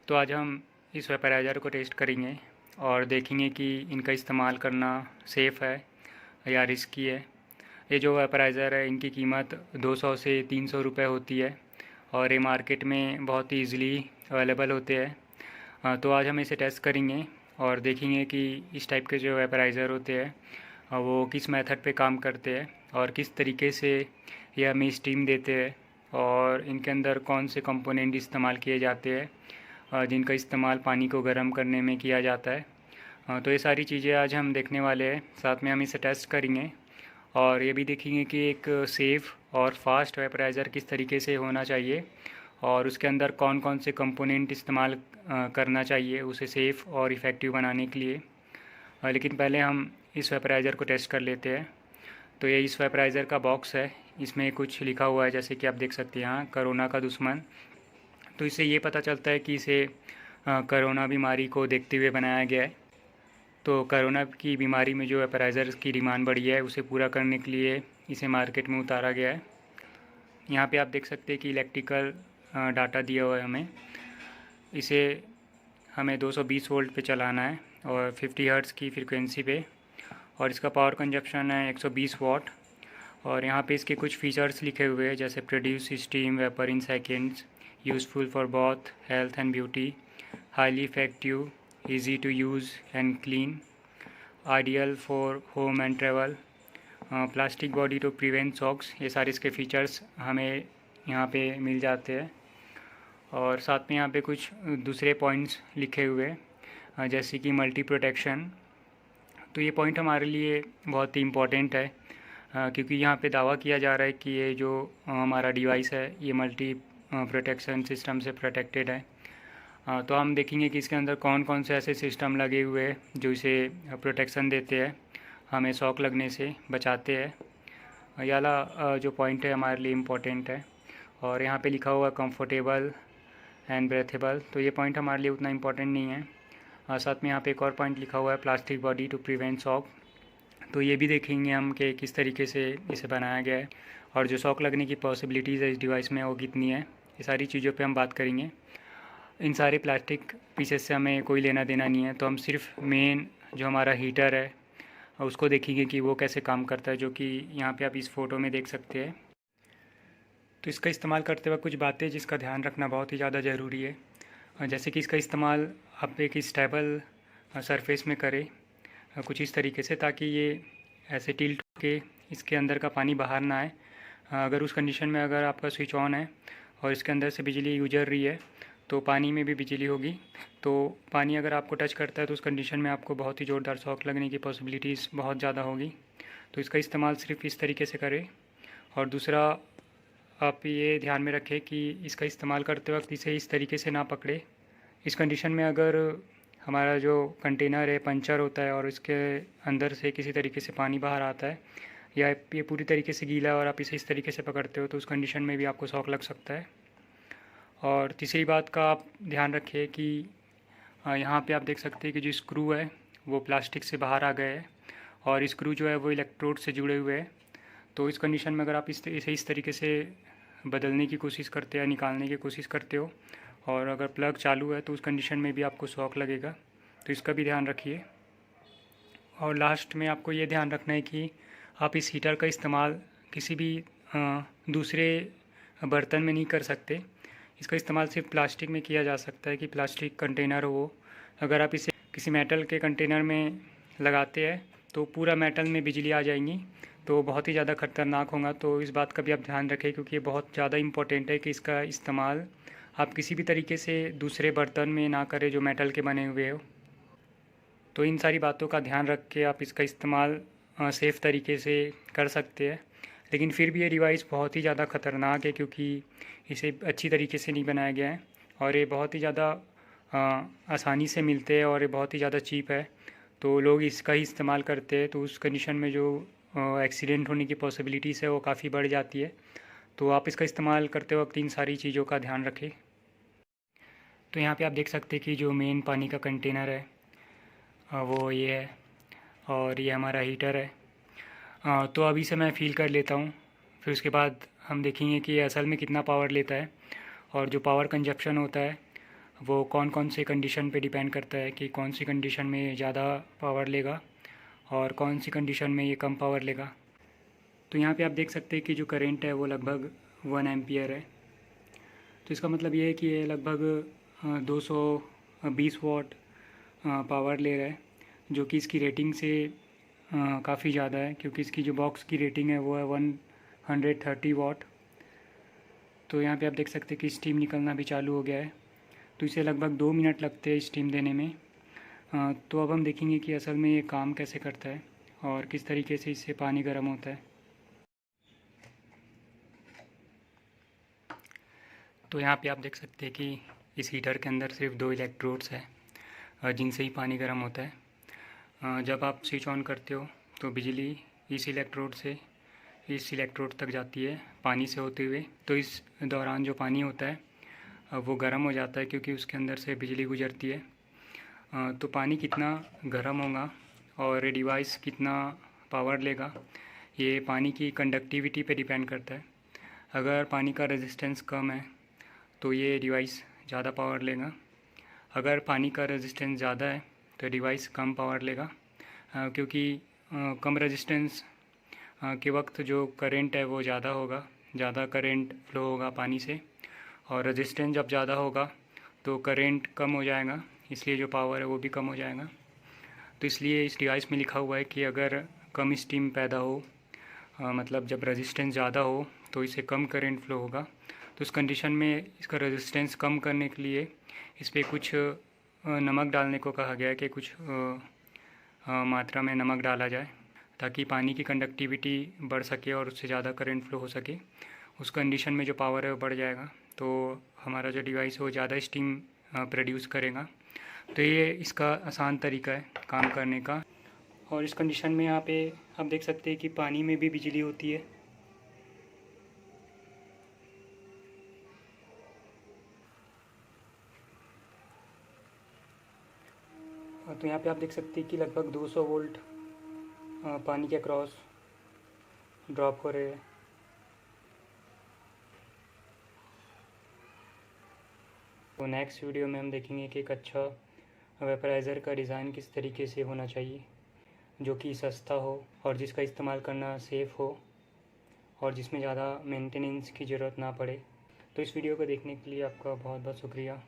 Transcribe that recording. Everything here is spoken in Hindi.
तो आज हम इस वेपराइज़र को टेस्ट करेंगे और देखेंगे कि इनका इस्तेमाल करना सेफ़ है या रिस्की है। ये जो वेपराइज़र है इनकी कीमत 200 से 300 रुपये होती है और ये मार्केट में बहुत ही ईज़िली अवेलेबल होते हैं। तो आज हम इसे टेस्ट करेंगे और देखेंगे कि इस टाइप के जो वेपराइज़र होते हैं वो किस मेथड पे काम करते हैं और किस तरीके से ये हमें स्टीम देते हैं और इनके अंदर कौन से कंपोनेंट इस्तेमाल किए जाते हैं जिनका इस्तेमाल पानी को गर्म करने में किया जाता है। तो ये सारी चीज़ें आज हम देखने वाले हैं, साथ में हम इसे टेस्ट करेंगे और ये भी देखेंगे कि एक सेफ़ और फास्ट वेपराइज़र किस तरीके से होना चाहिए और उसके अंदर कौन कौन से कंपोनेंट इस्तेमाल करना चाहिए उसे सेफ़ और इफ़ेक्टिव बनाने के लिए। लेकिन पहले हम इस वेपराइज़र को टेस्ट कर लेते हैं। तो ये इस वेपराइज़र का बॉक्स है, इसमें कुछ लिखा हुआ है जैसे कि आप देख सकते हैं यहाँ कोरोना का दुश्मन। तो इससे ये पता चलता है कि इसे कोरोना बीमारी को देखते हुए बनाया गया है। तो कोरोना की बीमारी में जो वेपराइज़र की डिमांड बढ़ी है उसे पूरा करने के लिए इसे मार्केट में उतारा गया है। यहाँ पे आप देख सकते हैं कि इलेक्ट्रिकल डाटा दिया हुआ है इसे हमें 220 वोल्ट पे चलाना है और 50 हर्ट्ज़ की फ्रीक्वेंसी पे और इसका पावर कंजप्शन है 120 वाट। और यहाँ पे इसके कुछ फीचर्स लिखे हुए हैं जैसे produce steam vapour in seconds, useful for both health and beauty, highly effective, easy to use and clean, ideal for home and travel, plastic body to prevent shocks. ये सारे इसके फीचर्स हमें यहाँ पे मिल जाते हैं और साथ में यहाँ पे कुछ दूसरे पॉइंट्स लिखे हुए जैसे कि मल्टी प्रोटेक्शन। तो ये पॉइंट हमारे लिए बहुत ही इम्पोर्टेंट है क्योंकि यहाँ पे दावा किया जा रहा है कि ये जो हमारा डिवाइस है ये मल्टी प्रोटेक्शन सिस्टम से प्रोटेक्टेड है। तो हम देखेंगे कि इसके अंदर कौन कौन से ऐसे सिस्टम लगे हुए हैं जो इसे प्रोटेक्शन देते हैं, हमें शॉक लगने से बचाते हैं। ये वाला जो पॉइंट है हमारे लिए इम्पोर्टेंट है। और यहाँ पे लिखा हुआ कंफर्टेबल एंड ब्रेथेबल, तो ये पॉइंट हमारे लिए उतना इम्पोर्टेंट नहीं है। साथ में यहाँ पे एक और पॉइंट लिखा हुआ है plastic body to prevent shock. तो ये भी देखेंगे हम कि किस तरीके से इसे बनाया गया है और जो शॉक लगने की पॉसिबिलिटीज़ है इस डिवाइस में वो कितनी है। ये सारी चीज़ों पे हम बात करेंगे। इन सारे प्लास्टिक पीसेस से हमें कोई लेना देना नहीं है, तो हम सिर्फ मेन जो हमारा हीटर है उसको देखेंगे कि वो कैसे काम करता है, जो कि यहाँ पे आप इस फ़ोटो में देख सकते हैं। तो इसका इस्तेमाल करते वक्त कुछ बातें जिसका ध्यान रखना बहुत ही ज़्यादा ज़रूरी है। जैसे कि इसका इस्तेमाल आप एक स्टेबल सरफेस में करें कुछ इस तरीके से ताकि ये ऐसे टिल्ट के इसके अंदर का पानी बाहर ना आए। अगर उस कंडीशन में अगर आपका स्विच ऑन है और इसके अंदर से बिजली गुजर रही है तो पानी में भी बिजली होगी। तो पानी अगर आपको टच करता है तो उस कंडीशन में आपको बहुत ही ज़ोरदार शॉक लगने की पॉसिबिलिटीज़ बहुत ज़्यादा होगी। तो इसका इस्तेमाल सिर्फ इस तरीके से करें। और दूसरा आप ये ध्यान में रखें कि इसका इस्तेमाल करते वक्त इसे इस तरीके से ना पकड़े। इस कंडीशन में अगर हमारा जो कंटेनर है पंचर होता है और इसके अंदर से किसी तरीके से पानी बाहर आता है या ये पूरी तरीके से गीला है और आप इसे इस तरीके से पकड़ते हो तो उस कंडीशन में भी आपको शॉक लग सकता है। और तीसरी बात का आप ध्यान रखिए कि यहाँ पे आप देख सकते हैं कि जो स्क्रू है वो प्लास्टिक से बाहर आ गए है और स्क्रू जो है वो इलेक्ट्रोड से जुड़े हुए हैं। तो इस कंडीशन में अगर आप इसे इस तरीके से बदलने की कोशिश करते हैं या निकालने की कोशिश करते हो और अगर प्लग चालू है तो उस कंडीशन में भी आपको शॉक लगेगा, तो इसका भी ध्यान रखिए। और लास्ट में आपको ये ध्यान रखना है कि आप इस हीटर का इस्तेमाल किसी भी दूसरे बर्तन में नहीं कर सकते। इसका इस्तेमाल सिर्फ प्लास्टिक में किया जा सकता है कि प्लास्टिक कंटेनर हो। अगर आप इसे किसी मेटल के कंटेनर में लगाते हैं तो पूरा मेटल में बिजली आ जाएंगी, तो बहुत ही ज़्यादा ख़तरनाक होगा। तो इस बात का भी आप ध्यान रखें क्योंकि ये बहुत ज़्यादा इम्पोर्टेंट है कि इसका इस्तेमाल आप किसी भी तरीके से दूसरे बर्तन में ना करें जो मेटल के बने हुए हो। तो इन सारी बातों का ध्यान रख के आप इसका इस्तेमाल सेफ़ तरीके से कर सकते हैं। लेकिन फिर भी ये डिवाइस बहुत ही ज़्यादा ख़तरनाक है क्योंकि इसे अच्छी तरीके से नहीं बनाया गया है और ये बहुत ही ज़्यादा आसानी से मिलते हैं और ये बहुत ही ज़्यादा चीप है। तो लोग इसका ही इस्तेमाल करते हैं, तो उस कंडीशन में जो एक्सीडेंट होने की पॉसिबिलिटीज़ है वो काफ़ी बढ़ जाती है। तो आप इसका इस्तेमाल करते वक्त इन सारी चीज़ों का ध्यान रखें। तो यहाँ पे आप देख सकते हैं कि जो मेन पानी का कंटेनर है वो ये है और ये हमारा हीटर है। तो अभी से मैं फ़ील कर लेता हूँ, फिर उसके बाद हम देखेंगे कि ये असल में कितना पावर लेता है और जो पावर कंजप्शन होता है वो कौन कौन से कंडीशन पे डिपेंड करता है कि कौन सी कंडीशन में ज़्यादा पावर लेगा और कौन सी कंडीशन में ये कम पावर लेगा। तो यहाँ पे आप देख सकते हैं कि जो करंट है वो लगभग 1 एम्पियर है। तो इसका मतलब ये है कि ये लगभग 220 वॉट पावर ले रहा है, जो कि इसकी रेटिंग से काफ़ी ज़्यादा है, क्योंकि इसकी जो बॉक्स की रेटिंग है वो है 130 वॉट। तो यहाँ पे आप देख सकते हैं कि स्टीम निकलना भी चालू हो गया है। तो इसे लगभग 2 मिनट लगते हैं स्टीम देने में। तो अब हम देखेंगे कि असल में ये काम कैसे करता है और किस तरीके से इससे पानी गर्म होता है। तो यहाँ पे आप देख सकते हैं कि इस हीटर के अंदर सिर्फ 2 इलेक्ट्रोड्स हैं जिनसे ही पानी गर्म होता है। जब आप स्विच ऑन करते हो तो बिजली इस इलेक्ट्रोड से इस इलेक्ट्रोड तक जाती है पानी से होते हुए। तो इस दौरान जो पानी होता है वो गर्म हो जाता है, क्योंकि उसके अंदर से बिजली गुजरती है। तो पानी कितना गर्म होगा और ये डिवाइस कितना पावर लेगा, ये पानी की कंडक्टिविटी पे डिपेंड करता है। अगर पानी का रेजिस्टेंस कम है तो ये डिवाइस ज़्यादा पावर लेगा। अगर पानी का रेजिस्टेंस ज़्यादा है तो डिवाइस कम पावर लेगा, क्योंकि कम रेजिस्टेंस के वक्त जो करंट है वो ज़्यादा होगा, ज़्यादा करंट फ्लो होगा पानी से। और रेजिस्टेंस जब ज़्यादा होगा तो करंट कम हो जाएगा, इसलिए जो पावर है वो भी कम हो जाएगा। तो इसलिए इस डिवाइस में लिखा हुआ है कि अगर कम स्टीम पैदा हो, मतलब जब रेजिस्टेंस ज़्यादा हो तो इससे कम करंट फ्लो होगा। तो उस कंडीशन में इसका रेजिस्टेंस कम करने के लिए इस पर कुछ नमक डालने को कहा गया है कि कुछ मात्रा में नमक डाला जाए, ताकि पानी की कंडक्टिविटी बढ़ सके और उससे ज़्यादा करंट फ्लो हो सके। उस कंडीशन में जो पावर है वो बढ़ जाएगा, तो हमारा जो डिवाइस है वो ज़्यादा स्टीम प्रोड्यूस करेगा। तो ये इसका आसान तरीका है काम करने का। और इस कंडीशन में यहाँ पे आप देख सकते हैं कि पानी में भी बिजली होती है। तो यहाँ पे आप देख सकते हैं कि लगभग 200 वोल्ट पानी के अक्रॉस ड्रॉप हो रहे हैं। तो नेक्स्ट वीडियो में हम देखेंगे कि एक अच्छा वेपराइज़र का डिज़ाइन किस तरीके से होना चाहिए, जो कि सस्ता हो और जिसका इस्तेमाल करना सेफ़ हो और जिसमें ज़्यादा मेंटेनेंस की ज़रूरत ना पड़े। तो इस वीडियो को देखने के लिए आपका बहुत बहुत शुक्रिया।